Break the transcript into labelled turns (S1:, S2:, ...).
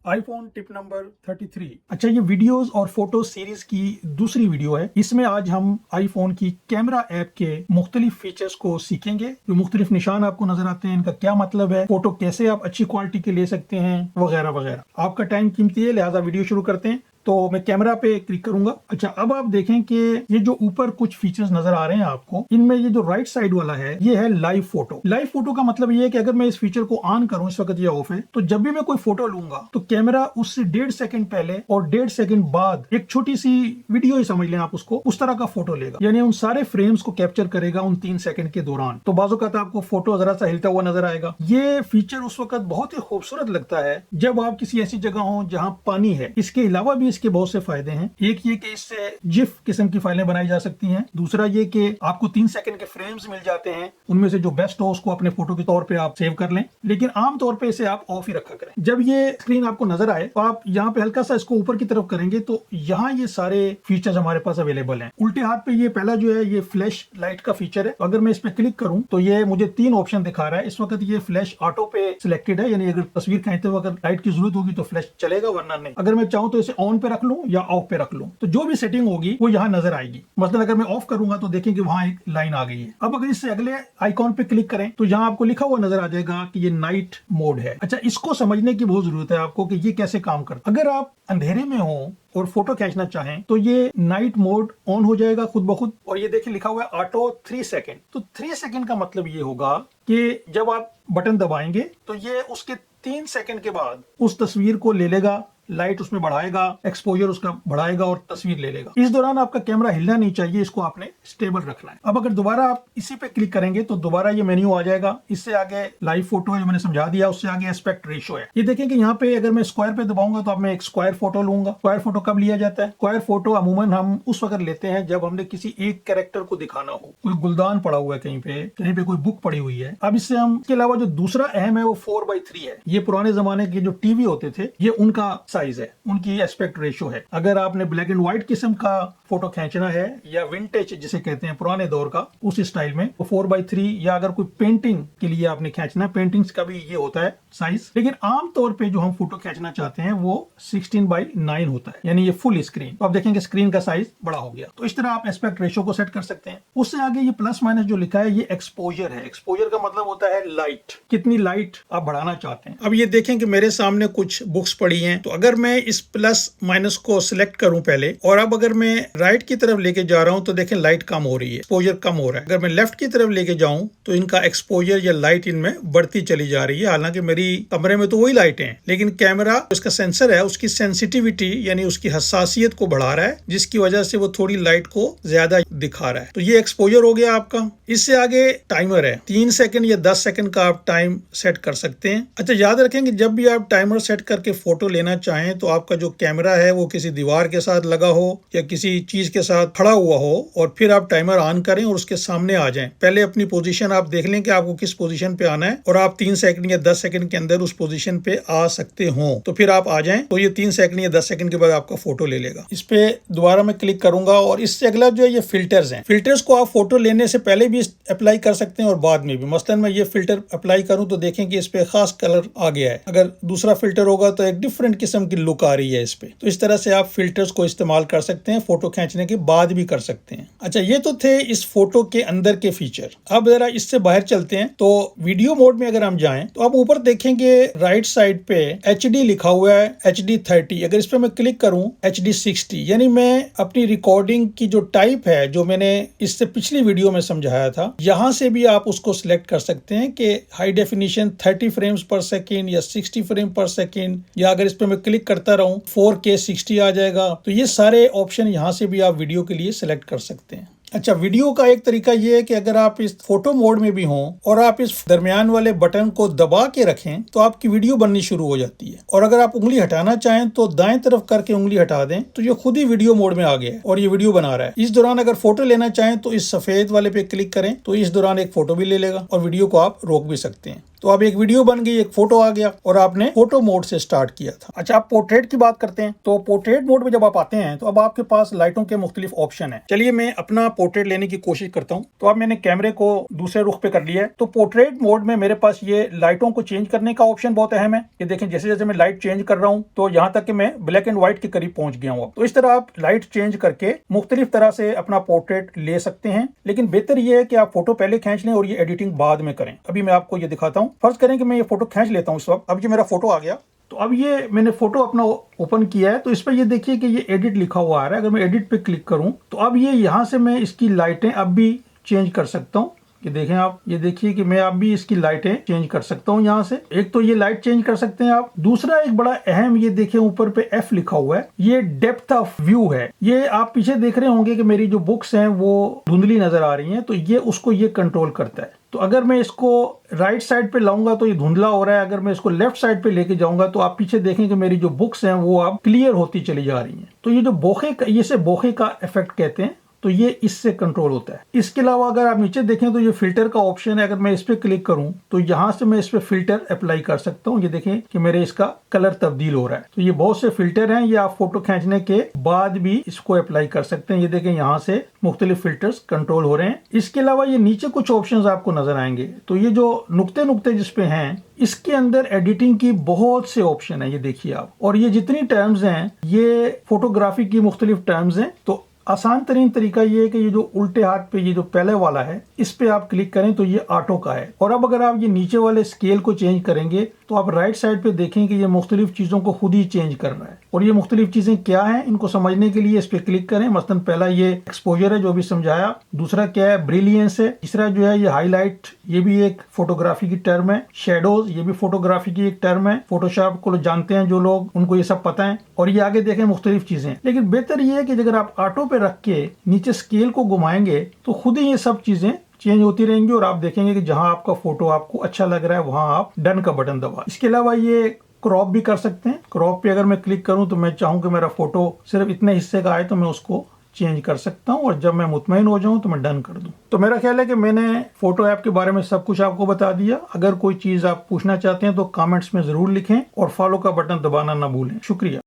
S1: IPhone tip number 33। अच्छा, ये videos और फोटो सीरीज की दूसरी वीडियो है। इसमें आज हम आईफोन की कैमरा ऐप के मुख्तलिफ फीचर्स को सीखेंगे। जो मुख्तलिफ निशान आपको नजर आते हैं, इनका क्या मतलब है, फोटो कैसे आप अच्छी क्वालिटी के ले सकते हैं, वगैरह वगैरह। आपका टाइम कीमती है, लिहाजा वीडियो शुरू करते हैं। तो मैं कैमरा पे क्लिक करूंगा। अच्छा, अब आप देखें कि ये जो ऊपर कुछ फीचर्स नजर आ रहे हैं आपको, इनमें ये जो राइट साइड वाला है ये है लाइव फोटो। लाइव फोटो का मतलब ये है कि अगर मैं इस फीचर को ऑन करूं, इस वक्त ये ऑफ है, तो जब भी मैं कोई फोटो लूंगा तो कैमरा उससे 1.5 सेकंड पहले और 1.5 सेकंड बाद एक छोटी सी वीडियो ही समझ लें आप उसको, उस तरह का फोटो लेगा। यानी उन सारे फ्रेम्स को कैप्चर करेगा उन 3 सेकंड के दौरान। तो बाजू का आपको फोटो जरा सा हिलता हुआ नजर आएगा। ये फीचर उस वक्त बहुत ही खूबसूरत लगता है जब आप किसी ऐसी जगह हो जहां पानी है। इसके अलावा भी इसके बहुत से फायदे हैं। एक ये कि इससे जिफ किस्म की फाइलें बनाई जा सकती हैं। दूसरा ये कि आपको 3 सेकंड के फ्रेम्स मिल जाते हैं, उनमें से जो बेस्ट हो उसको अपने फोटो के तौर पे आप सेव कर लें। लेकिन आम तौर पे इसे आप ऑफ ही रखा करें। जब ये स्क्रीन आपको नजर आए तो आप यहाँ पे हल्का सा इसको ऊपर की तरफ करेंगे तो यहाँ ये सारे फीचर्स हमारे पास अवेलेबल हैं। उल्टे हाथ पे ये पहला जो है ये फ्लैश लाइट का फीचर है। अगर मैं इस पे क्लिक करूं तो ये मुझे 3 ऑप्शन दिखा रहा है। इस वक्त ये फ्लैश ऑटो पे सिलेक्टेड है, यानी अगर तस्वीर खींचते वक्त लाइट की जरूरत होगी तो फ्लैश चलेगा, वरना नहीं। अगर मैं चाहूं तो इसे ऑन पे रख लूं या ऑफ पे रख लूं, तो जो भी सेटिंग होगी वो यहाँ नजर आएगी। मतलब अगर मैं ऑफ करूंगा तो देखें कि वहां एक लाइन आ गई है। अब अगर इससे अगले आइकॉन पे क्लिक करें तो यहाँ आपको लिखा हुआ नजर आ जाएगा कि ये नाइट मोड है। अच्छा, इसको समझने की बहुत जरूरत है आपको कि ये कैसे काम करता है। अगर आप अंधेरे में हो और फोटो खींचना चाहें तो ये नाइट मोड ऑन हो जाएगा खुद ब खुद। और ये देखिए लिखा हुआ है ऑटो 3 सेकंड। तो 3 सेकंड का मतलब ये होगा कि जब आप बटन दबाएंगे तो ये उसके 3 सेकंड के बाद उस तस्वीर को ले लेगा, लाइट उसमें बढ़ाएगा, एक्सपोजर उसका बढ़ाएगा और तस्वीर ले लेगा। इस दौरान आपका कैमरा हिलना नहीं चाहिए, इसको आपने स्टेबल रखना है। अब अगर दोबारा आप इसी पे क्लिक करेंगे तो दोबारा ये मेन्यू आ जाएगा। इससे आगे लाइव फोटो है जो मैंने समझा दिया, उससे आगे एस्पेक्ट रेशियो है। ये देखें कि यहाँ पे अगर मैं स्क्वायर पे दबाऊंगा तो अब मैं एक स्क्वायर फोटो लूंगा। स्क्वायर फोटो कब लिया जाता है? स्क्वायर फोटो अमूमन हम उस वक्त लेते हैं जब हमने किसी एक कैरेक्टर को दिखाना हो। कोई गुलदान पड़ा हुआ है कहीं पे कोई बुक पड़ी हुई है। अब इससे हम इसके अलावा जो दूसरा अहम है वो 4:3 है। ये पुराने जमाने के जो टीवी होते थे ये उनका साइज है, उनकी एस्पेक्ट रेशियो है। अगर आपने ब्लैक एंड व्हाइट किस्म का फोटो खींचना है या विंटेज जिसे कहते हैं पुराने दौर का, उस स्टाइल में, तो 4:3, या अगर कोई पेंटिंग के लिए आपने खींचना है, पेंटिंग्स का भी ये होता है साइज। लेकिन आम तौर पे जो हम फोटो खींचना चाहते हैं वो 16:9 होता है, यानी ये फुल स्क्रीन। तो आप देखेंगे स्क्रीन का साइज बड़ा हो गया। तो इस तरह आप एस्पेक्ट रेशियो को सेट कर सकते हैं। उससे आगे ये प्लस माइनस जो लिखा है ये एक्सपोजर है। एक्सपोजर का मतलब होता है लाइट, कितनी लाइट आप बढ़ाना चाहते हैं। अब ये देखें कि मेरे सामने कुछ बुक्स पड़ी हैं, तो अगर मैं इस प्लस माइनस को सिलेक्ट करूं पहले, और अब अगर मैं राइट की तरफ लेके जा रहा हूं तो देखें लाइट कम हो रही है, एक्सपोजर कम हो रहा है। अगर मैं लेफ्ट की तरफ लेके जाऊं तो इनका एक्सपोजर या लाइट इनमें बढ़ती चली जा रही है। हालांकि मेरी कमरे में तो वही लाइटें हैं, लेकिन कैमरा इसका सेंसर है, उसकी सेंसिटिविटी यानी उसकी हसासियत को बढ़ा रहा है, जिसकी वजह से वो थोड़ी लाइट को ज्यादा दिखा रहा है। तो ये एक्सपोजर हो गया आपका। इससे आगे टाइमर है, 3 सेकंड या 10 सेकंड का आप टाइम सेट कर सकते हैं। अच्छा, याद रखें कि जब भी आप टाइमर सेट करके फोटो लेना चाहें तो आपका जो कैमरा है वो किसी दीवार के साथ लगा हो या किसी चीज के साथ खड़ा हुआ हो, और फिर आप टाइमर ऑन करें और उसके सामने आ जाएं। पहले अपनी पोजीशन आप देख लें कि आपको किस पोजीशन पे आना है, और आप 3 सेकंड या 10 सेकंड के अंदर उस पोजीशन पे आ सकते हो। तो फिर आप आ जाएं, तो ये 3 सेकंड या 10 सेकंड के बाद आपका फोटो ले लेगा। इस पे दोबारा मैं क्लिक करूंगा और इससे अगला जो है ये फिल्टर्स हैं। फिल्टर्स को आप फोटो लेने से पहले भी अप्लाई कर सकते हैं और बाद में भी। मसलन मैं ये फिल्टर अप्लाई करूं तो देखें कि इस पे खास कलर आ गया है। अगर दूसरा फिल्टर होगा तो एक डिफरेंट किस्म की लुक आ रही है इस पे। तो इस तरह से आप फिल्टर्स को इस्तेमाल कर सकते हैं, फोटो खींचने के बाद भी कर सकते हैं। अच्छा, ये तो थे इस फोटो के अंदर के फीचर। अब जरा इससे बाहर चलते हैं। तो वीडियो मोड में अगर हम जाएं तो आप ऊपर देखेंगे राइट साइड पे HD लिखा हुआ है, HD 30। अगर इस पे मैं क्लिक करूं HD 60, यानी मैं अपनी रिकॉर्डिंग की जो टाइप है, जो मैंने इससे पिछली वीडियो में समझाया था, यहां से भी आप उसको सिलेक्ट कर सकते हैं कि हाई डेफिनेशन 30 फ्रेम्स पर सेकेंड या 60 फ्रेम पर सेकेंड, या अगर इस पे मैं क्लिक करता रहूं 4K 60 आ जाएगा। तो ये सारे ऑप्शन यहां से भी आप वीडियो के लिए सिलेक्ट कर सकते हैं। अच्छा, वीडियो का एक तरीका ये है कि अगर आप इस फोटो मोड में भी हों और आप इस दरमियान वाले बटन को दबा के रखें तो आपकी वीडियो बननी शुरू हो जाती है। और अगर आप उंगली हटाना चाहें तो दाएं तरफ करके उंगली हटा दें तो ये खुद ही वीडियो मोड में आ गया है और ये वीडियो बना रहा है। इस दौरान अगर फोटो लेना चाहें तो इस सफेद वाले पे क्लिक करें तो इस दौरान एक फोटो भी ले लेगा और वीडियो को आप रोक भी सकते हैं। तो तो अब एक वीडियो बन गई, एक फोटो आ गया और आपने फोटो मोड से स्टार्ट किया था। अच्छा, आप पोर्ट्रेट की बात करते हैं तो पोर्ट्रेट मोड में जब आप आते हैं तो अब आपके पास लाइटों के मुख्तलिफ ऑप्शन है। चलिए मैं अपना पोर्ट्रेट लेने की कोशिश करता हूँ। तो अब मैंने कैमरे को दूसरे रुख पे कर लिया है। तो पोर्ट्रेट मोड में मेरे पास ये लाइटों को चेंज करने का ऑप्शन बहुत अहम है। ये देखें, जैसे जैसे मैं लाइट चेंज कर रहा हूँ तो यहाँ तक कि मैं ब्लैक एंड व्हाइट के करीब पहुंच गया हूँ। तो इस तरह आप लाइट चेंज करके मुख्तलिफ तरह से अपना पोर्ट्रेट ले सकते हैं, लेकिन बेहतर ये है कि आप फोटो पहले खींच लें और ये एडिटिंग बाद में करें। अभी मैं आपको ये दिखाता हूँ। फर्ज करें कि मैं ये फोटो खींच लेता हूँ इस वक्त। अब ये मेरा फोटो आ गया। तो अब ये मैंने फोटो अपना ओपन किया है। तो इस पर ये देखिए कि ये एडिट लिखा हुआ आ रहा है। अगर मैं एडिट पे क्लिक करूं तो अब ये यहाँ से मैं इसकी लाइटें अब भी चेंज कर सकता हूँ। ये देखें आप, ये देखिए कि मैं अब भी इसकी लाइटें चेंज कर सकता हूँ यहाँ से। एक तो ये लाइट चेंज कर सकते हैं आप। दूसरा एक बड़ा अहम, ये देखिए ऊपर पे F लिखा हुआ है, ये डेप्थ ऑफ व्यू है। ये आप पीछे देख रहे होंगे कि मेरी जो बुक्स हैं वो धुंधली नजर आ रही हैं, तो ये उसको ये कंट्रोल करता है। तो अगर मैं इसको राइट साइड पे लाऊंगा तो ये धुंधला हो रहा है। अगर मैं इसको लेफ्ट साइड पे लेके जाऊंगा तो आप पीछे देखें कि मेरी जो बुक्स हैं वो अब क्लियर होती चली जा रही हैं। तो ये जो बोखे का, ये से बोखे का इफेक्ट कहते हैं, तो ये इससे कंट्रोल होता है। इसके अलावा अगर आप नीचे देखें तो ये फिल्टर का ऑप्शन है। अगर मैं इस पे क्लिक करूं तो यहां से मैं इस पे फिल्टर अप्लाई कर सकता हूं। ये देखें कि मेरे इसका कलर तब्दील हो रहा है। तो ये बहुत से फिल्टर हैं, ये आप फोटो खींचने के बाद भी इसको अप्लाई कर सकते हैं। ये देखें यहाँ से मुख्तलिफ फिल्टर्स कंट्रोल हो रहे हैं। इसके अलावा ये नीचे कुछ ऑप्शंस आपको नजर आएंगे। तो ये जो नुक्ते नुक्ते जिसपे हैं, इसके अंदर एडिटिंग की बहुत से ऑप्शन है, ये देखिए आप। और ये जितनी टर्म्स हैं ये फोटोग्राफी की मुख्तलिफ टर्म्स हैं। तो आसान तरीन तरीका ये है कि ये जो उल्टे हाथ पे ये जो पहले वाला है इस पे आप क्लिक करें तो ये ऑटो का है। और अब अगर आप ये नीचे वाले स्केल को चेंज करेंगे तो आप राइट साइड पे देखें कि ये मुख्तलिफ चीजों को खुद ही चेंज कर रहा है। और ये मुख्तलिफ चीजें क्या हैं, इनको समझने के लिए इस पे क्लिक करें। मसलन पहला ये एक्सपोजर है जो भी समझाया। दूसरा क्या है, ब्रिलियंस है। तीसरा जो है ये हाईलाइट, ये भी एक फोटोग्राफी की टर्म है। शेडोज, ये भी फोटोग्राफी की एक टर्म है। फोटोशॉप को जानते हैं जो लोग, उनको ये सब पता है। और ये आगे देखें मुख्तलिफ चीजें। लेकिन बेहतर ये है कि अगर आप ऑटो पे रख के नीचे स्केल को घुमाएंगे तो खुद ही ये सब चीजें चेंज होती रहेंगी और आप देखेंगे कि जहां आपका फोटो आपको अच्छा लग रहा है वहां आप डन का बटन दबा। इसके अलावा ये क्रॉप भी कर सकते हैं। क्रॉप पे अगर मैं क्लिक करूं तो मैं चाहूं कि मेरा फोटो सिर्फ इतने हिस्से का आए तो मैं उसको चेंज कर सकता हूं। और जब मैं मुतमईन हो जाऊं तो मैं डन कर दूं। तो मेरा ख्याल है कि मैंने फोटो ऐप के बारे में सब कुछ आपको बता दिया। अगर कोई चीज आप पूछना चाहते हैं तो कमेंट्स में जरूर लिखें और फॉलो का बटन दबाना ना भूलें। शुक्रिया।